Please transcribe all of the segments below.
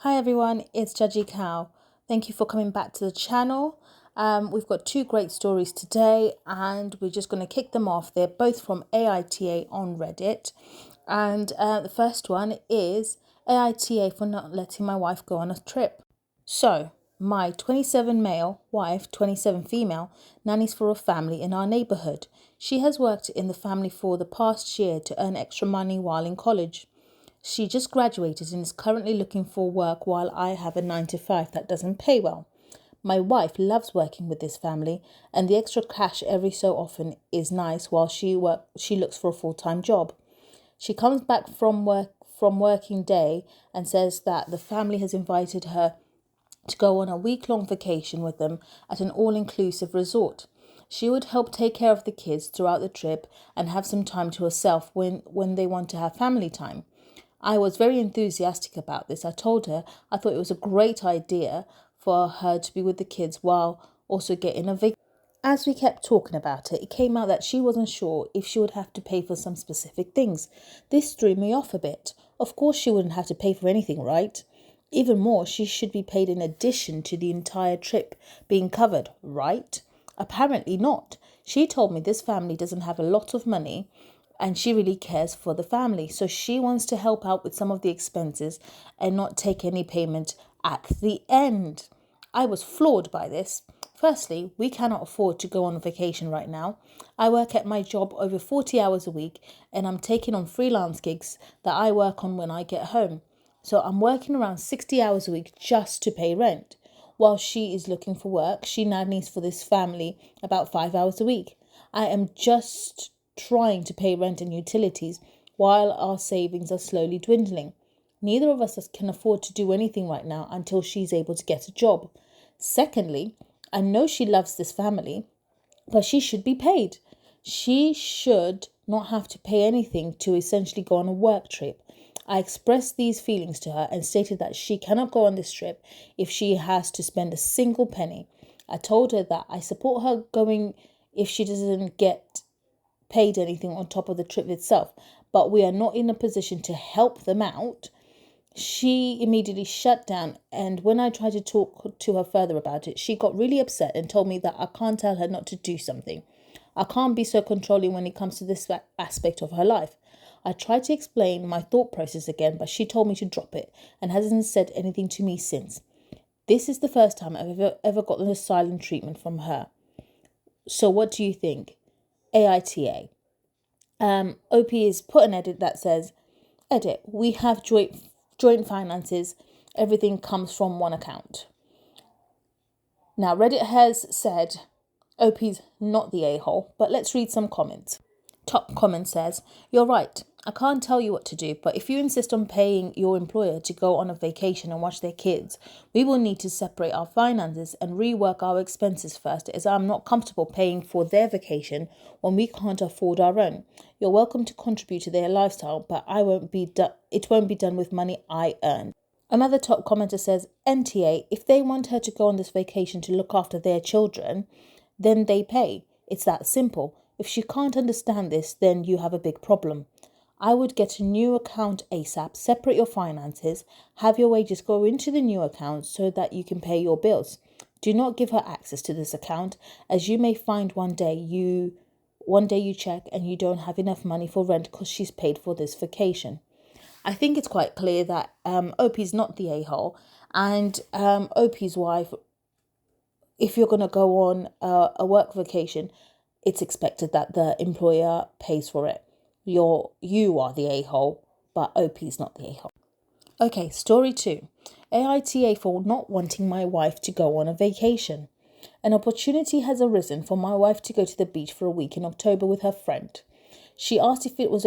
Hi everyone, it's Judgy Cow. Thank you for coming back to the channel. We've got two great stories today and we're just going to kick them off. They're both from AITA on Reddit. And the first one is AITA for not letting my wife go on a trip. So, my 27 male wife, 27 female, nannies for a family in our neighbourhood. She has worked in the family for the past year to earn extra money while in college. She just graduated and is currently looking for work while I have a 9 to 5 that doesn't pay well. My wife loves working with this family and the extra cash every so often is nice while she looks for a full-time job. She comes back from working day and says that the family has invited her to go on a week-long vacation with them at an all-inclusive resort. She would help take care of the kids throughout the trip and have some time to herself when they want to have family time. I was very enthusiastic about this. I told her I thought it was a great idea for her to be with the kids while also getting a vacation. As we kept talking about it, it came out that she wasn't sure if she would have to pay for some specific things. This threw me off a bit. Of course she wouldn't have to pay for anything, right? Even more, she should be paid in addition to the entire trip being covered, right? Apparently not. She told me this family doesn't have a lot of money and she really cares for the family. So she wants to help out with some of the expenses and not take any payment at the end. I was floored by this. Firstly, we cannot afford to go on vacation right now. I work at my job over 40 hours a week and I'm taking on freelance gigs that I work on when I get home. So I'm working around 60 hours a week just to pay rent. While she is looking for work, she nannies for this family about 5 hours a week. I am just trying to pay rent and utilities while our savings are slowly dwindling. Neither of us can afford to do anything right now until she's able to get a job. Secondly, I know she loves this family, but she should be paid. She should not have to pay anything to essentially go on a work trip. I expressed these feelings to her and stated that she cannot go on this trip if she has to spend a single penny. I told her that I support her going if she doesn't get paid anything on top of the trip itself, but we are not in a position to help them out. She immediately shut down, and when I tried to talk to her further about it, she got really upset and told me that I can't tell her not to do something. I can't be so controlling when it comes to this aspect of her life. I tried to explain my thought process again, but she told me to drop it and hasn't said anything to me since. This is the first time I've ever gotten a silent treatment from her. So what do you think? AITA. OP is put an edit that says, edit, we have joint finances. Everything comes from one account. Now, Reddit has said OP's not the a-hole, but let's read some comments. Top comment says, you're right. I can't tell you what to do, but if you insist on paying your employer to go on a vacation and watch their kids, we will need to separate our finances and rework our expenses first, as I'm not comfortable paying for their vacation when we can't afford our own. You're welcome to contribute to their lifestyle, but it won't be done with money I earn. Another top commenter says, NTA, if they want her to go on this vacation to look after their children, then they pay. It's that simple. If she can't understand this, then you have a big problem. I would get a new account ASAP, separate your finances, have your wages go into the new account so that you can pay your bills. Do not give her access to this account, as you may find one day you check and you don't have enough money for rent because she's paid for this vacation. I think it's quite clear that OP's not the a-hole, and OP's wife, if you're going to go on a work vacation, it's expected that the employer pays for it. You are the a-hole, but OP's not the a-hole. Okay, story 2. AITA for not wanting my wife to go on a vacation. An opportunity has arisen for my wife to go to the beach for a week in October with her friend. She asked if I was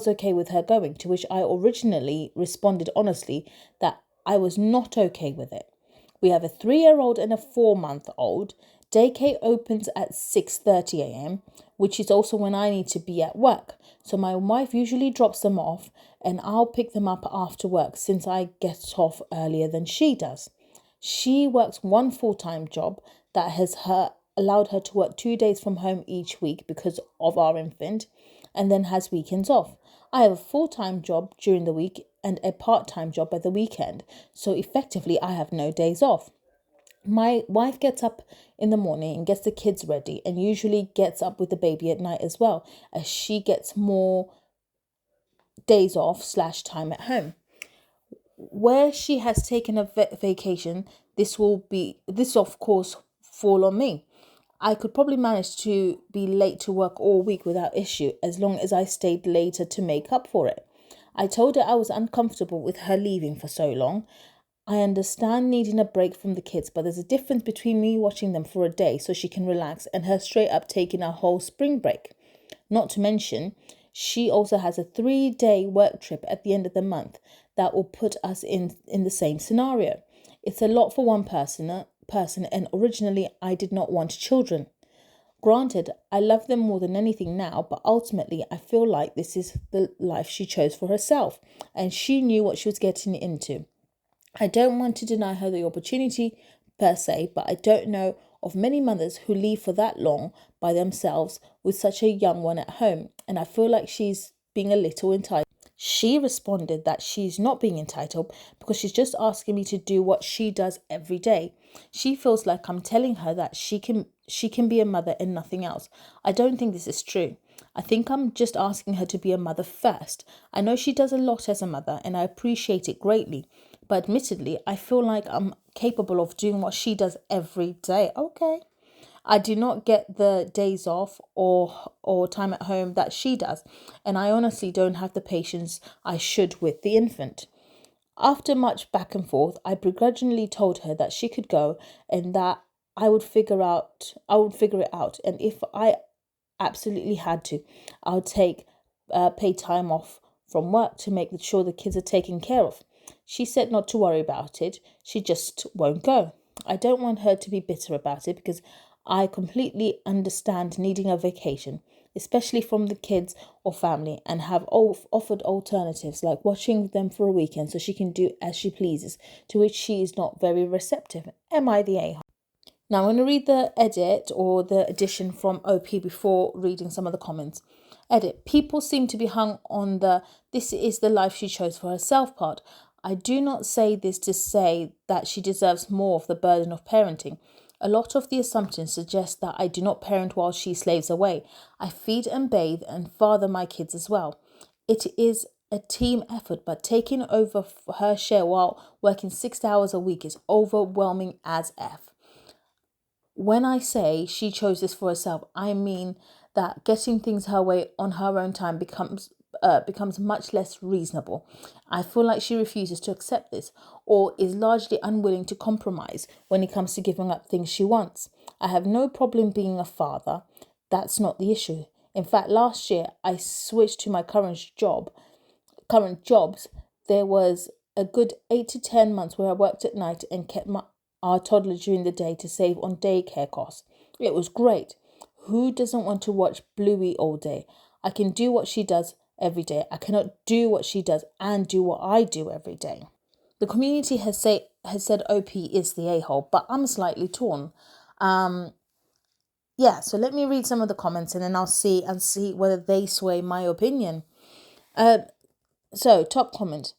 okay with her going, to which I originally responded honestly that I was not okay with it. We have a 3-year-old and a 4-month-old. Daycare opens at 6:30 a.m, which is also when I need to be at work. So my wife usually drops them off and I'll pick them up after work since I get off earlier than she does. She works one full-time job that has allowed her to work 2 days from home each week because of our infant, and then has weekends off. I have a full-time job during the week and a part-time job at the weekend. So effectively, I have no days off. My wife gets up in the morning and gets the kids ready, and usually gets up with the baby at night as well, as she gets more days off slash time at home. Where she has taken a vacation, this of course fall on me. I could probably manage to be late to work all week without issue, as long as I stayed later to make up for it. I told her I was uncomfortable with her leaving for so long. I understand needing a break from the kids, but there's a difference between me watching them for a day so she can relax and her straight up taking a whole spring break. Not to mention, she also has a 3-day work trip at the end of the month that will put us in the same scenario. It's a lot for one person, and originally I did not want children. Granted, I love them more than anything now, but ultimately I feel like this is the life she chose for herself, and she knew what she was getting into. I don't want to deny her the opportunity per se, but I don't know of many mothers who leave for that long by themselves with such a young one at home, and I feel like she's being a little entitled. She responded that she's not being entitled because she's just asking me to do what she does every day. She feels like I'm telling her that she can be a mother and nothing else. I don't think this is true. I think I'm just asking her to be a mother first. I know she does a lot as a mother and I appreciate it greatly. But admittedly, I feel like I'm capable of doing what she does every day. Okay. I do not get the days off or time at home that she does, and I honestly don't have the patience I should with the infant. After much back and forth, I begrudgingly told her that she could go and that I would figure it out, and if I absolutely had to, I would take paid time off from work to make sure the kids are taken care of. She said not to worry about it. She just won't go. I don't want her to be bitter about it because I completely understand needing a vacation, especially from the kids or family, and have offered alternatives like watching them for a weekend so she can do as she pleases, to which she is not very receptive. Am I the a-hole? Now, I'm going to read the edit or the addition from OP before reading some of the comments. Edit. People seem to be hung on the "this is the life she chose for herself" part. I do not say this to say that she deserves more of the burden of parenting. A lot of the assumptions suggest that I do not parent while she slaves away. I feed and bathe and father my kids as well. It is a team effort, but taking over her share while working 6 hours a week is overwhelming as F. When I say she chose this for herself, I mean that getting things her way on her own time becomes much less reasonable. I feel like she refuses to accept this or is largely unwilling to compromise when it comes to giving up things she wants. I have no problem being a father. That's not the issue. In fact, last year I switched to my current jobs. There was a good 8 to 10 months where I worked at night and kept our toddler during the day to save on daycare costs. It was great. Who doesn't want to watch Bluey all day? I can do what she does every day. I cannot do what she does and do what I do every day. The community has said OP is the a-hole, but I'm slightly torn. So let me read some of the comments and then I'll see whether they sway my opinion. So top comment.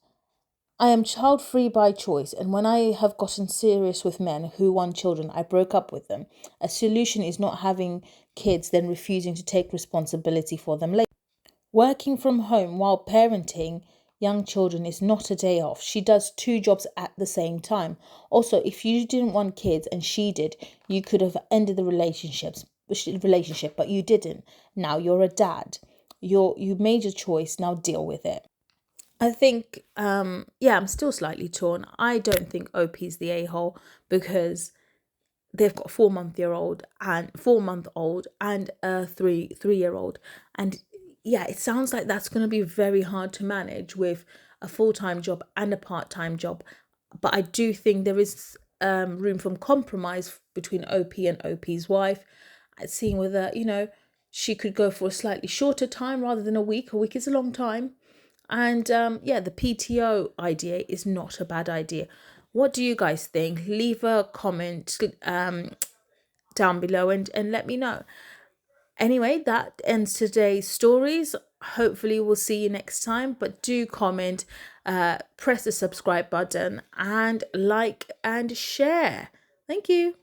I am child free by choice, and when I have gotten serious with men who want children, I broke up with them. A solution is not having kids, then refusing to take responsibility for them later. Working from home while parenting young children is not a day off. She does 2 jobs at the same time. Also, if you didn't want kids and she did, you could have ended the relationship, but you didn't. Now you're a dad. You made your choice. Now deal with it. I think, I'm still slightly torn. I don't think OP's the a-hole because they've got a 4-month-old and a three-year old, and it sounds like that's going to be very hard to manage with a full-time job and a part-time job. But I do think there is room for compromise between OP and OP's wife, seeing whether she could go for a slightly shorter time rather than a week. A week is a long time. And the PTO idea is not a bad idea. What do you guys think? Leave a comment down below and let me know. Anyway, that ends today's stories. Hopefully we'll see you next time, but do comment press the subscribe button and like and share. Thank you.